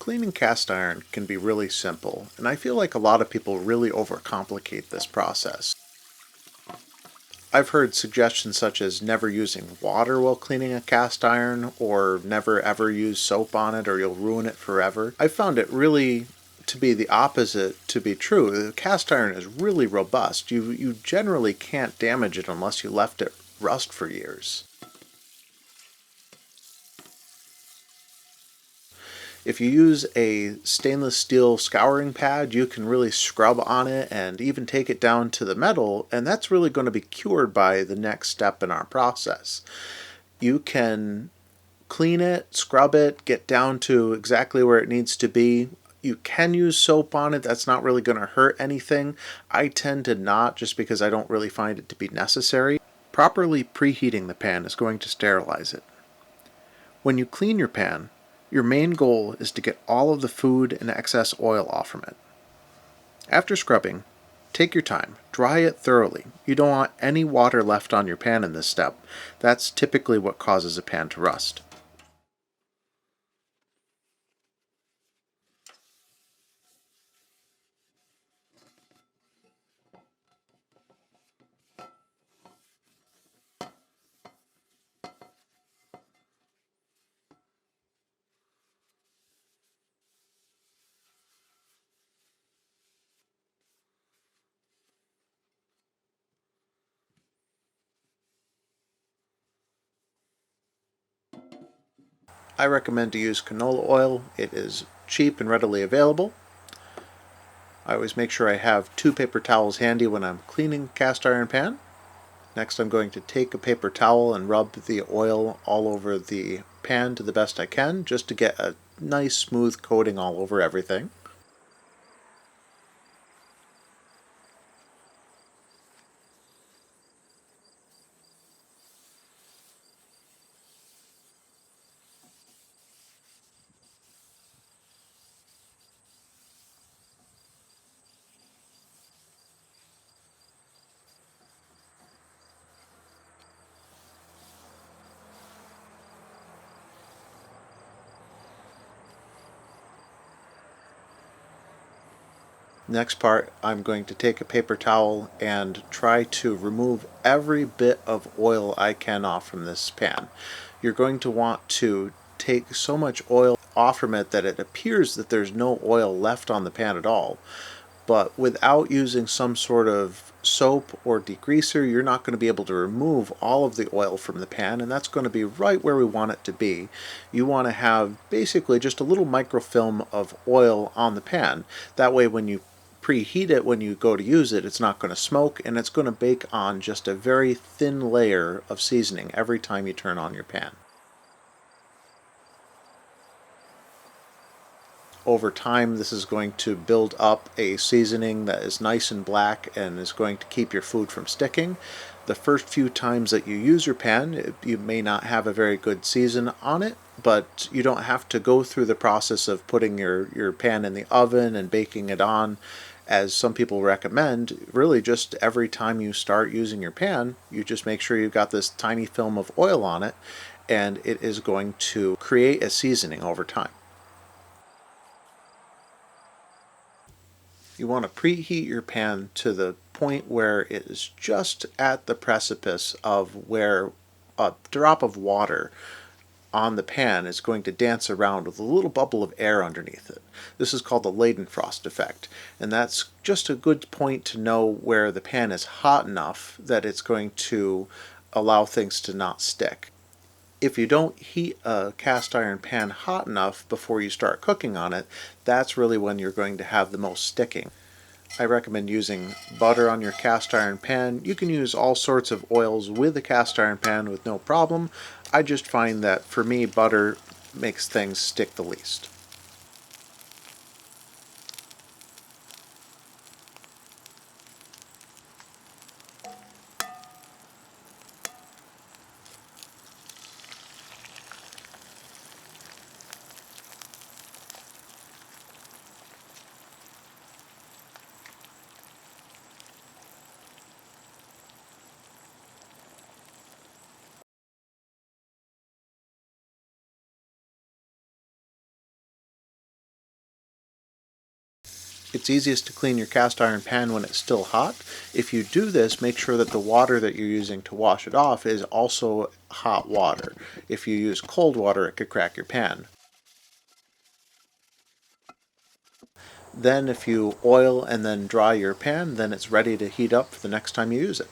Cleaning cast iron can be really simple, and I feel like a lot of people really overcomplicate this process. I've heard suggestions such as never using water while cleaning a cast iron, or never ever use soap on it or you'll ruin it forever. I found it really to be the opposite to be true. The cast iron is really robust. You generally can't damage it unless you left it rust for years. If you use a stainless steel scouring pad, you can really scrub on it and even take it down to the metal, and that's really going to be cured by the next step in our process. You can clean it, scrub it, get down to exactly where it needs to be. You can use soap on it, that's not really going to hurt anything. I tend to not, just because I don't really find it to be necessary. Properly preheating the pan is going to sterilize it. When you clean your pan, your main goal is to get all of the food and excess oil off from it. After scrubbing, take your time, dry it thoroughly. You don't want any water left on your pan in this step. That's typically what causes a pan to rust. I recommend to use canola oil. It is cheap and readily available. I always make sure I have 2 paper towels handy when I'm cleaning cast iron pan. Next, I'm going to take a paper towel and rub the oil all over the pan to the best I can, just to get a nice smooth coating all over everything. Next part, I'm going to take a paper towel and try to remove every bit of oil I can off from this pan. You're going to want to take so much oil off from it that it appears that there's no oil left on the pan at all. But without using some sort of soap or degreaser, you're not going to be able to remove all of the oil from the pan, and that's going to be right where we want it to be. You want to have basically just a little microfilm of oil on the pan. That way when you preheat it, when you go to use it, it's not going to smoke, and it's going to bake on just a very thin layer of seasoning every time you turn on your pan. Over time, this is going to build up a seasoning that is nice and black and is going to keep your food from sticking. The first few times that you use your pan, you may not have a very good season on it, but you don't have to go through the process of putting your pan in the oven and baking it on, as some people recommend. Really, just every time you start using your pan, you just make sure you've got this tiny film of oil on it, and it is going to create a seasoning over time. You want to preheat your pan to the point where it is just at the precipice of where a drop of water on the pan is going to dance around with a little bubble of air underneath it. This is called the Leidenfrost effect, and that's just a good point to know where the pan is hot enough that it's going to allow things to not stick. If you don't heat a cast iron pan hot enough before you start cooking on it, that's really when you're going to have the most sticking. I recommend using butter on your cast iron pan. You can use all sorts of oils with a cast iron pan with no problem. I just find that for me, butter makes things stick the least. It's easiest to clean your cast iron pan when it's still hot. If you do this, make sure that the water that you're using to wash it off is also hot water. If you use cold water, it could crack your pan. Then if you oil and then dry your pan, then it's ready to heat up for the next time you use it.